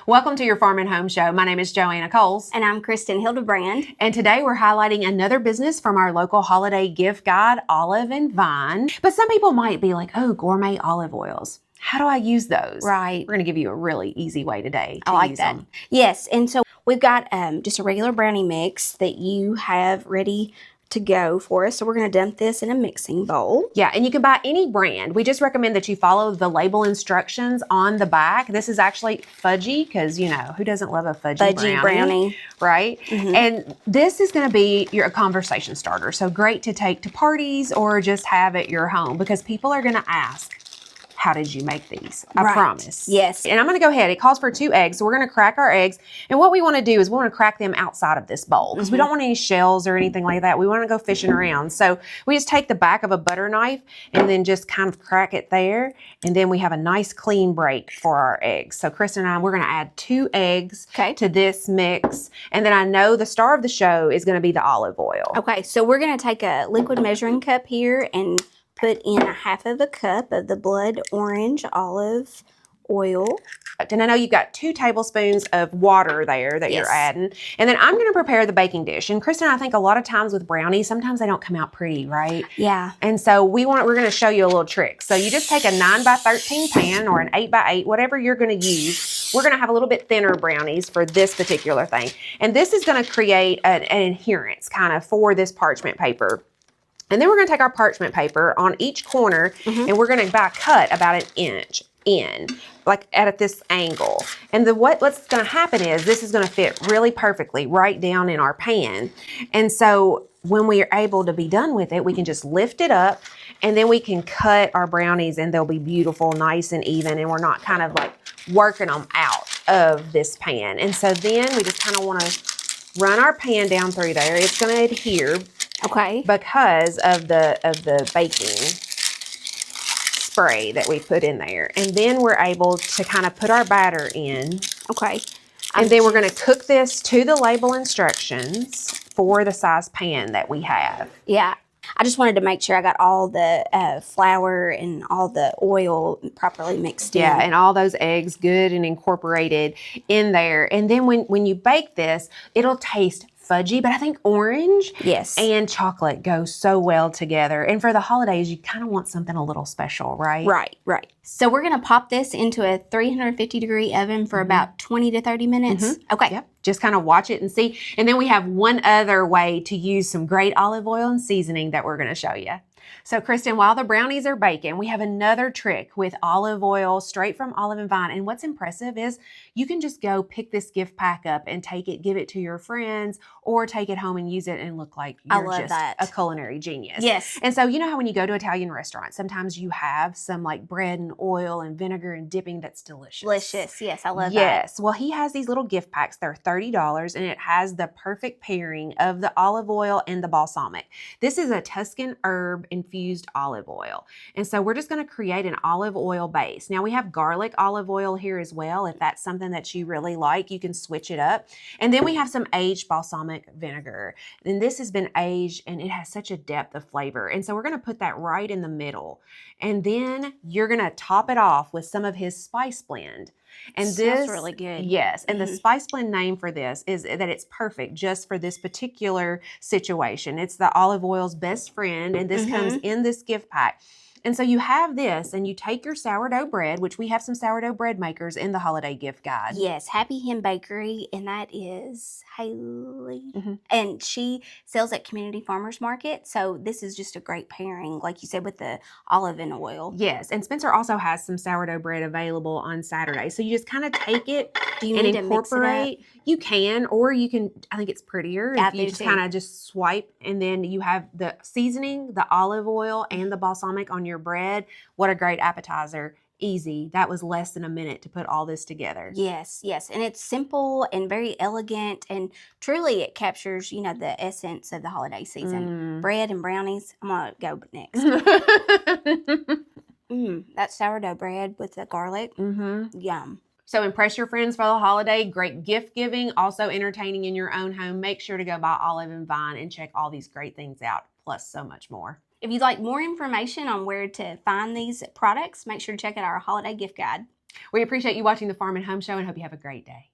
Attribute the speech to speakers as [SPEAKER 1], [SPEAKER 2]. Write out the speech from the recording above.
[SPEAKER 1] Welcome to your Farm and Home Show. My name is Joanna Coles.
[SPEAKER 2] And I'm Kristin Hildabrand.
[SPEAKER 1] And today we're highlighting another business from our local holiday gift guide, Olive and Vine. But some people might be like, oh, gourmet olive oils. How do I use those?
[SPEAKER 2] Right.
[SPEAKER 1] We're going to give you a really easy way today to
[SPEAKER 2] I like
[SPEAKER 1] use
[SPEAKER 2] that.
[SPEAKER 1] them.
[SPEAKER 2] Yes, and so we've got just a regular brownie mix that you have ready to go for us. So we're going to dump this in a mixing bowl.
[SPEAKER 1] Yeah, and you can buy any brand. We just recommend that you follow the label instructions on the back. This is actually fudgy because, you know, who doesn't love a fudgy brownie? Right? Mm-hmm. And this is going to be a conversation starter. So great to take to parties or just have at your home because people are going to ask, how did you make these? I promise.
[SPEAKER 2] Yes.
[SPEAKER 1] And I'm going to go ahead. It calls for 2 eggs. So we're going to crack our eggs. And what we want to do is we want to crack them outside of this bowl because we don't want any shells or anything like that. We want to go fishing around. So we just take the back of a butter knife and then just kind of crack it there. And then we have a nice clean break for our eggs. So Kristin and I, we're going to add 2 eggs to this mix. And then I know the star of the show is going to be the olive oil.
[SPEAKER 2] Okay. So we're going to take a liquid measuring cup here and put in a half of a cup of the blood orange olive oil.
[SPEAKER 1] And I know you've got 2 tablespoons of water there that you're adding. And then I'm going to prepare the baking dish. And Kristin, I think a lot of times with brownies, sometimes they don't come out pretty, right?
[SPEAKER 2] Yeah.
[SPEAKER 1] And so we're going to show you a little trick. So you just take a 9x13 pan or an 8x8, whatever you're going to use. We're going to have a little bit thinner brownies for this particular thing. And this is going to create an adherence kind of for this parchment paper. And then we're going to take our parchment paper on each corner and we're going to cut about 1 inch in, like at this angle. And what's going to happen is this is going to fit really perfectly right down in our pan. And so when we are able to be done with it, we can just lift it up and then we can cut our brownies and they'll be beautiful, nice and even. And we're not kind of like working them out of this pan. And so then we just kind of want to run our pan down through there. It's going to adhere.
[SPEAKER 2] Okay.
[SPEAKER 1] Because of the baking spray that we put in there. And then we're able to kind of put our batter in.
[SPEAKER 2] Okay.
[SPEAKER 1] And then we're going to cook this to the label instructions for the size pan that we have.
[SPEAKER 2] Yeah. I just wanted to make sure I got all the flour and all the oil properly mixed in.
[SPEAKER 1] Yeah, and all those eggs good and incorporated in there. And then when you bake this, it'll taste fudgy, but I think orange and chocolate go so well together. And for the holidays, you kind of want something a little special, right?
[SPEAKER 2] Right. So we're going to pop this into a 350-degree oven for about 20 to 30 minutes. Okay.
[SPEAKER 1] Yep. Just kind of watch it and see. And then we have one other way to use some great olive oil and seasoning that we're going to show you. So Kristin, while the brownies are baking, we have another trick with olive oil straight from Olive and Vine. And what's impressive is you can just go pick this gift pack up and take it, give it to your friends, or take it home and use it and look like you're just a culinary genius.
[SPEAKER 2] Yes.
[SPEAKER 1] And so you know how when you go to Italian restaurants, sometimes you have some like bread and oil and vinegar and dipping that's delicious.
[SPEAKER 2] Delicious. Yes, I love that.
[SPEAKER 1] Yes. Well, he has these little gift packs. They're $30 and it has the perfect pairing of the olive oil and the balsamic. This is a Tuscan herb infused olive oil. And so we're just going to create an olive oil base. Now we have garlic olive oil here as well. If that's something that you really like, you can switch it up. And then we have some aged balsamic vinegar. And this has been aged and it has such a depth of flavor. And so we're going to put that right in the middle. And then you're going to top it off with some of his spice blend. And
[SPEAKER 2] this really good.
[SPEAKER 1] Yes. And the spice blend name for this is that it's perfect just for this particular situation. It's the olive oil's best friend. And this comes in this gift pack. And so you have this and you take your sourdough bread, which we have some sourdough bread makers in the holiday gift guide.
[SPEAKER 2] Yes, Happy Hen Bakery, and that is Haley. And she sells at Community Farmers Market. So this is just a great pairing, like you said, with the olive and oil.
[SPEAKER 1] Yes, and Spencer also has some sourdough bread available on Saturday. So you just kind of take it
[SPEAKER 2] Do you
[SPEAKER 1] and
[SPEAKER 2] need
[SPEAKER 1] incorporate.
[SPEAKER 2] To mix it up?
[SPEAKER 1] You can, or you can, I think it's prettier if you just kind of just swipe and then you have the seasoning, the olive oil, and the balsamic on your bread. What a great appetizer. Easy. That was less than a minute to put all this together.
[SPEAKER 2] Yes. And it's simple and very elegant, and truly it captures, you know, the essence of the holiday season. Bread and brownies. I'm going to go next. That sourdough bread with the garlic. Yum.
[SPEAKER 1] So impress your friends for the holiday. Great gift giving. Also entertaining in your own home. Make sure to go buy Olive and Vine and check all these great things out, plus so much more.
[SPEAKER 2] If you'd like more information on where to find these products, make sure to check out our holiday gift guide.
[SPEAKER 1] We appreciate you watching the Farm and Home Show and hope you have a great day.